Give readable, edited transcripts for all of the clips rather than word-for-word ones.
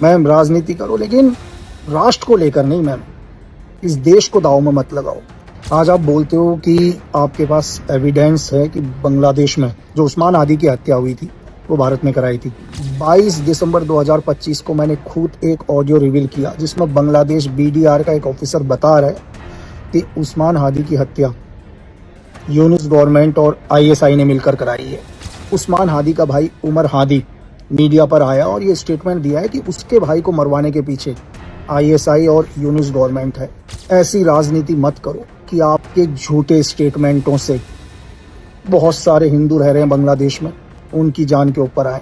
Ma'am राजनीति करो लेकिन राष्ट्र को लेकर नहीं मैम। इस देश को दांव में मत लगाओ। आज आप बोलते हो कि आपके पास एविडेंस है कि बांग्लादेश में जो उस्मान हादी की हत्या हुई थी वो भारत में कराई थी। 22 दिसंबर 2025 को मैंने खुद एक ऑडियो रिवील किया जिसमें बांग्लादेश बीडीआर का एक ऑफिसर बता रहा है कि उस्मान हादी की हत्या यूनुस गवर्नमेंट और आईएसआई ने मिलकर कराई है। उस्मान हादी का भाई उमर हादी मीडिया पर आया और ये स्टेटमेंट दिया है कि उसके भाई को मरवाने के पीछे आईएसआई और यूनुस गवर्नमेंट है। ऐसी राजनीति मत करो कि आपके झूठे स्टेटमेंटों से बहुत सारे हिंदू रह रहे हैं बांग्लादेश में, उनकी जान के ऊपर आए।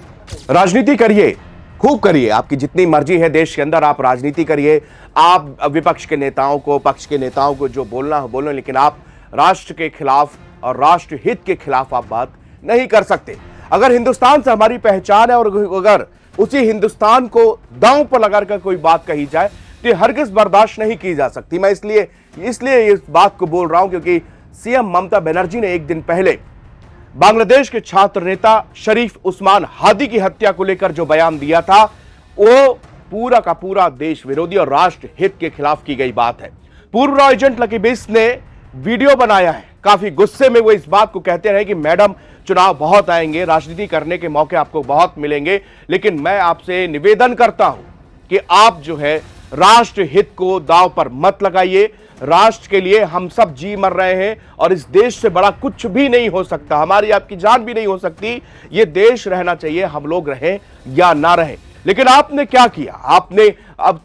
राजनीति करिए, खूब करिए, आपकी जितनी मर्जी है देश के अंदर आप राजनीति करिए। आप विपक्ष के नेताओं को, पक्ष के नेताओं को जो बोलना हो बोलो, लेकिन आप राष्ट्र के खिलाफ और राष्ट्र हित के खिलाफ आप बात नहीं कर सकते। अगर हिंदुस्तान से हमारी पहचान है और अगर उसी हिंदुस्तान को दांव पर लगाकर कोई बात कही जाए तो हरगिज बर्दाश्त नहीं की जा सकती। मैं इसलिए इस बात को बोल रहा हूं क्योंकि सीएम ममता बनर्जी ने एक दिन पहले बांग्लादेश के छात्र नेता शरीफ उस्मान हादी की हत्या को लेकर जो बयान दिया था वो पूरा का पूरा देश विरोधी और राष्ट्र हित के खिलाफ की गई बात है। पूर्व रॉ एजेंट लकी बिश्त ने वीडियो बनाया है, काफी गुस्से में वो इस बात को कहते रहे कि मैडम चुनाव बहुत आएंगे, राजनीति करने के मौके आपको बहुत मिलेंगे, लेकिन मैं आपसे निवेदन करता हूं कि आप जो है राष्ट्र हित को दांव पर मत लगाइए। राष्ट्र के लिए हम सब जी मर रहे हैं और इस देश से बड़ा कुछ भी नहीं हो सकता, हमारी आपकी जान भी नहीं हो सकती। ये देश रहना चाहिए, हम लोग रहें या ना रहें। लेकिन आपने क्या किया? आपने अब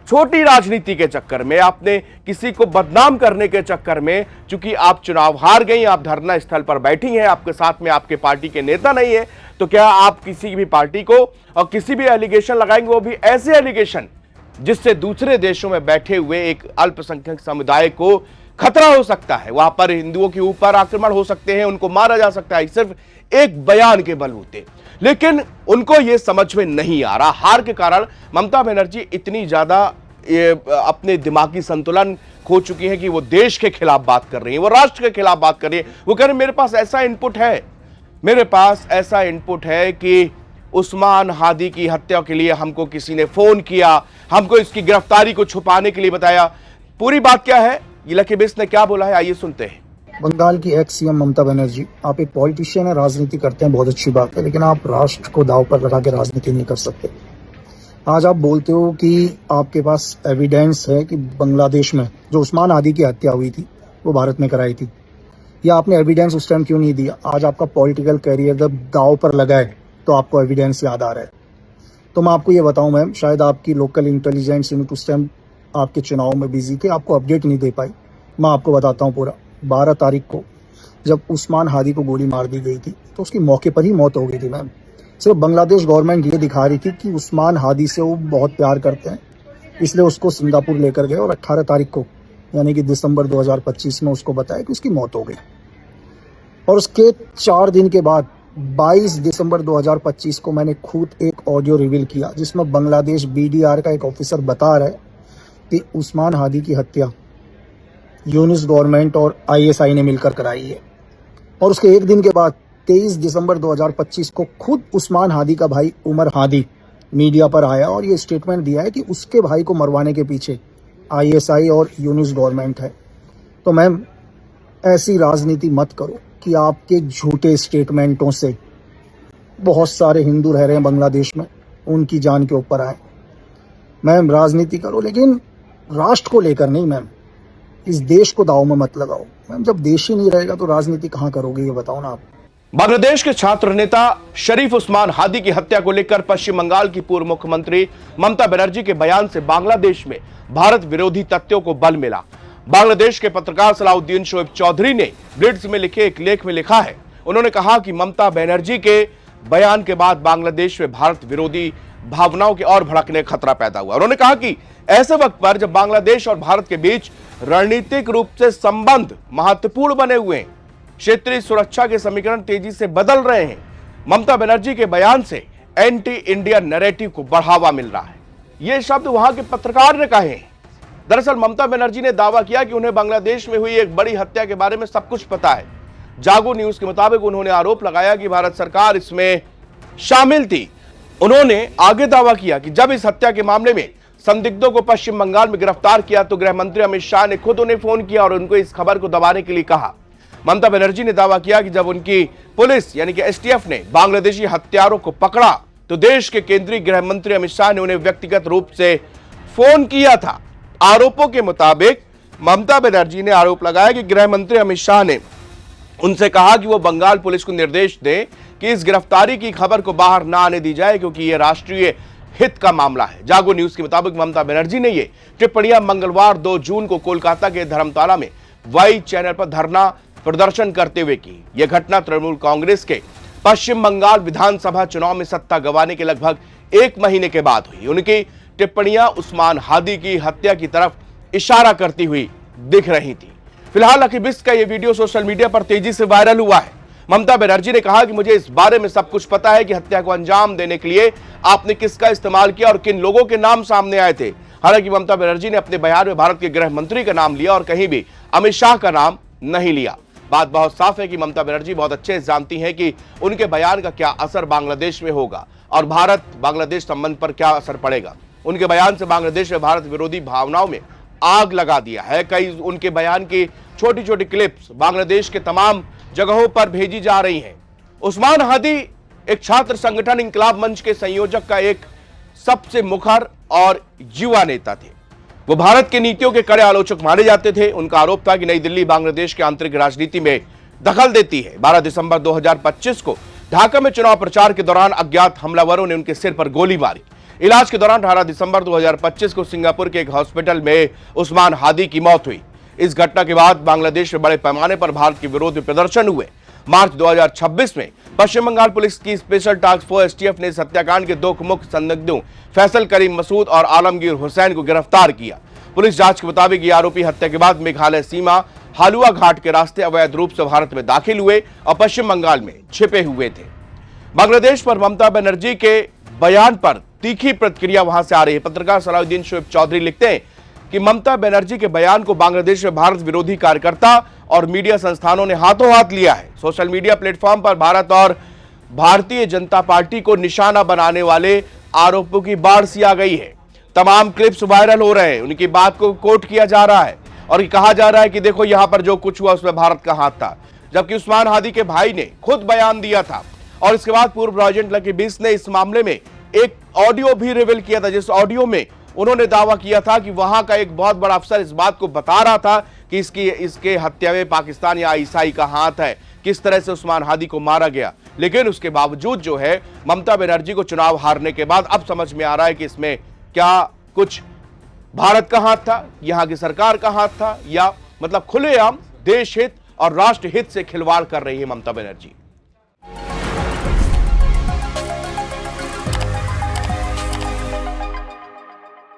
छोटी राजनीति के चक्कर में, आपने किसी को बदनाम करने के चक्कर में, चूंकि आप चुनाव हार गई, आप धरना स्थल पर बैठी हैं, आपके साथ में आपके पार्टी के नेता नहीं है, तो क्या आप किसी भी पार्टी को और किसी भी एलिगेशन लगाएंगे, वो भी ऐसे एलिगेशन जिससे दूसरे देशों में बैठे हुए एक अल्पसंख्यक समुदाय को खतरा हो सकता है, वहां पर हिंदुओं के ऊपर आक्रमण हो सकते हैं, उनको मारा जा सकता है सिर्फ एक बयान के बलबूते। लेकिन उनको यह समझ में नहीं आ रहा। हार के कारण ममता बनर्जी इतनी ज्यादा अपने दिमागी संतुलन खो चुकी है कि वो देश के खिलाफ बात कर रही है, वो राष्ट्र के खिलाफ बात कर रही है। वो कह रहे मेरे पास ऐसा इनपुट है कि उस्मान हादी की हत्या के लिए हमको किसी ने फोन किया, हमको इसकी गिरफ्तारी को छुपाने के लिए बताया। पूरी बात क्या है, ये लकी बिश्त ने क्या बोला है, आइए सुनते हैं। बंगाल की एक्स सीएम ममता बनर्जी, आप एक पॉलिटिशियन है, राजनीति करते हैं, बहुत अच्छी बात है, लेकिन आप राष्ट्र को दांव पर लगा के राजनीति नहीं कर सकते। आज आप बोलते हो कि आपके पास एविडेंस है कि बांग्लादेश में जो उस्मान हादी की हत्या हुई थी वो भारत में कराई थी, या आपने एविडेंस उस टाइम क्यों नहीं दिया? आज आपका पॉलिटिकल करियर जब दांव पर लगा है तो आपको एविडेंस याद आ रहा है। तो मैं आपको ये बताऊं मैम, शायद आपकी लोकल इंटेलिजेंस यूनिट उस टाइम आपके चुनाव में बिजी थे, आपको अपडेट नहीं दे पाई। मैं आपको बताता हूं पूरा। 12 तारीख को जब उस्मान हादी को गोली मार दी गई थी तो उसकी मौके पर ही मौत हो गई थी मैम। सिर्फ बांग्लादेश गवर्नमेंट ये दिखा रही थी कि उस्मान हादी से वो बहुत प्यार करते हैं, इसलिए उसको सिंगापुर लेकर गए और 18 तारीख को यानी कि दिसंबर 2025 में उसको बताया कि उसकी मौत हो गई। और उसके 4 दिन के बाद 22 दिसंबर 2025 को मैंने खुद एक ऑडियो रिवील किया जिसमें बांग्लादेश बीडीआर का एक ऑफिसर बता रहा है कि उस्मान हादी की हत्या यूनुस गवर्नमेंट और आईएसआई ने मिलकर कराई है। और उसके एक दिन के बाद 23 दिसंबर 2025 को खुद उस्मान हादी का भाई उमर हादी मीडिया पर आया और ये स्टेटमेंट दिया है कि उसके भाई को मरवाने के पीछे आईएसआई और यूनुस गवर्नमेंट है। तो मैम ऐसी राजनीति मत करो कि आपके झूठे स्टेटमेंटों से बहुत सारे हिंदू रह रहे हैं बांग्लादेश में, उनकी जान के ऊपर आए। मैम राजनीति करो लेकिन राष्ट्र को लेकर नहीं मैम। इस देश को दांव में मत लगाओ। मैम जब देश ही नहीं रहेगा तो राजनीति कहाँ करोगे, ये बताओ ना आप। बांग्लादेश के छात्र नेता शरीफ उस्मान हादी की हत्या को लेकर पश्चिम बंगाल की पूर्व मुख्यमंत्री ममता बनर्जी के बयान से बांग्लादेश में भारत विरोधी तथ्यों को बल मिला। बांग्लादेश के पत्रकार सलाउद्दीन शोएब चौधरी ने ब्लिट्ज में लिखे एक लेख में लिखा है, उन्होंने कहा कि ममता बनर्जी के बयान के बाद बांग्लादेश में भारत विरोधी भावनाओं के और भड़कने का खतरा पैदा हुआ। उन्होंने कहा कि ऐसे वक्त पर जब बांग्लादेश और भारत के बीच रणनीतिक रूप से संबंध महत्वपूर्ण बने हुए हैं, क्षेत्रीय सुरक्षा के समीकरण तेजी से बदल रहे हैं, ममता बनर्जी के बयान से एंटी इंडिया नैरेटिव को बढ़ावा मिल रहा है। ये शब्द वहां के पत्रकार ने कहे हैं। दरअसल ममता बनर्जी ने दावा किया कि उन्हें बांग्लादेश में हुई एक बड़ी हत्या के बारे में सब कुछ पता है। जागो न्यूज के मुताबिक उन्होंने आरोप लगाया कि भारत सरकार इसमें शामिल थी। उन्होंने आगे दावा किया कि जब इस हत्या के मामले में संदिग्धों को पश्चिम बंगाल में गिरफ्तार किया तो गृह मंत्री अमित शाह ने खुद उन्हें फोन किया और उनको इस खबर को दबाने के लिए कहा। ममता बनर्जी ने दावा किया कि जब उनकी पुलिस यानी कि एसटीएफ ने बांग्लादेशी हत्यारों को पकड़ा तो देश के केंद्रीय गृह मंत्री अमित शाह ने उन्हें व्यक्तिगत रूप से फोन किया था। आरोपों के मुताबिक ममता बनर्जी ने आरोप लगाया कि गृह मंत्री अमित शाह ने उनसे कहा कि वो बंगाल पुलिस को निर्देश दें कि इस गिरफ्तारी की खबर को बाहर ना आने दी जाए क्योंकि यह राष्ट्रीय हित का मामला है। जागो न्यूज के मुताबिक ममता बनर्जी ने ये टिप्पणियां मंगलवार 2 जून को कोलकाता के धर्मताला में वाई चैनल पर धरना प्रदर्शन करते हुए की। यह घटना तृणमूल कांग्रेस के पश्चिम बंगाल विधानसभा चुनाव में सत्ता गंवाने के लगभग 1 महीने के बाद हुई। उनकी टिप्पणियां उस्मान हादी की हत्या की तरफ इशारा करती हुई दिख रही थी। फिलहाल अखिल बिष्ट का यह वीडियो सोशल मीडिया पर तेजी से वायरल हुआ है। ममता बनर्जी ने कहा कि मुझे इस बारे में सब कुछ पता है कि हत्या को अंजाम देने के लिए आपने किसका इस्तेमाल किया और किन लोगों के नाम सामने आए थे। हालांकि ममता बनर्जी ने अपने बयान में भारत के गृह मंत्री का नाम लिया और कहीं भी अमित शाह का नाम नहीं लिया। बात बहुत साफ है कि ममता बनर्जी बहुत अच्छे से जानती हैं कि उनके बयान का क्या असर बांग्लादेश में होगा और भारत बांग्लादेश संबंध पर क्या असर पड़ेगा। उनके बयान से बांग्लादेश में भारत विरोधी भावनाओं में आग लगा दिया है। कई उनके बयान की छोटी छोटी क्लिप्स बांग्लादेश के तमाम जगहों पर भेजी जा रही हैं। उस्मान हादी एक छात्र संगठन इंकलाब मंच के संयोजक का एक सबसे मुखर और युवा नेता थे। वो भारत की नीतियों के कड़े आलोचक माने जाते थे। उनका आरोप था कि नई दिल्ली बांग्लादेश के आंतरिक राजनीति में दखल देती है। 12 दिसंबर 2025 को ढाका में चुनाव प्रचार के दौरान अज्ञात हमलावरों ने उनके सिर पर गोली मारी। इलाज के दौरान 18 दिसंबर 2025 को सिंगापुर के एक हॉस्पिटल में उस्मान हादी की मौत हुई। इस घटना के बाद बांग्लादेश में बड़े पैमाने पर भारत के विरोध में प्रदर्शन हुए। मार्च 2026 में पश्चिम बंगाल पुलिस की स्पेशल टास्क फोर्स एसटीएफ ने इस हत्याकांड के 2 मुख्य संदिग्धों फैसल करीम मसूद और आलमगीर हुसैन को गिरफ्तार किया। पुलिस जांच के मुताबिक ये आरोपी हत्या के बाद मेघालय सीमा हालुआ घाट के रास्ते अवैध रूप से भारत में दाखिल हुए और पश्चिम बंगाल में छिपे हुए थे। बांग्लादेश पर ममता बनर्जी के बयान पर तीखी प्रतिक्रिया वहां से आ रही है। पत्रकार सलाउद्दीन शोएब चौधरी लिखते हैं कि ममता बनर्जी के बयान को बांग्लादेश में भारत विरोधी कार्यकर्ता और मीडिया संस्थानों ने हाथों हाथ लिया है। सोशल मीडिया प्लेटफॉर्म पर भारत और भारतीय जनता पार्टी को निशाना बनाने वाले आरोपों की बाढ़ सी आ गई है। तमाम क्लिप्स वायरल हो रहे हैं। उनकी बात को कोट किया जा रहा है और ये कहा जा रहा है कि देखो यहां पर जो कुछ हुआ उसमें भारत का हाथ था, जबकि उस्मान हादी के भाई ने खुद बयान दिया था। और इसके बाद पूर्व प्रेसिडेंट अखिल बिष्ट ने इस मामले में एक ऑडियो भी रिवील किया था, जिस ऑडियो में उन्होंने दावा किया था कि वहां का एक बहुत बड़ा अफसर इस बात को बता रहा था कि इसके हत्या में पाकिस्तान या ईसाई का हाथ है, किस तरह से उस्मान हादी को मारा गया। लेकिन उसके बावजूद जो है ममता बनर्जी को चुनाव हारने के बाद अब समझ में आ रहा है कि इसमें क्या कुछ भारत का हाथ था, यहां की सरकार का हाथ था, या मतलब खुलेआम देश हित और राष्ट्र हित से खिलवाड़ कर रही है ममता बनर्जी।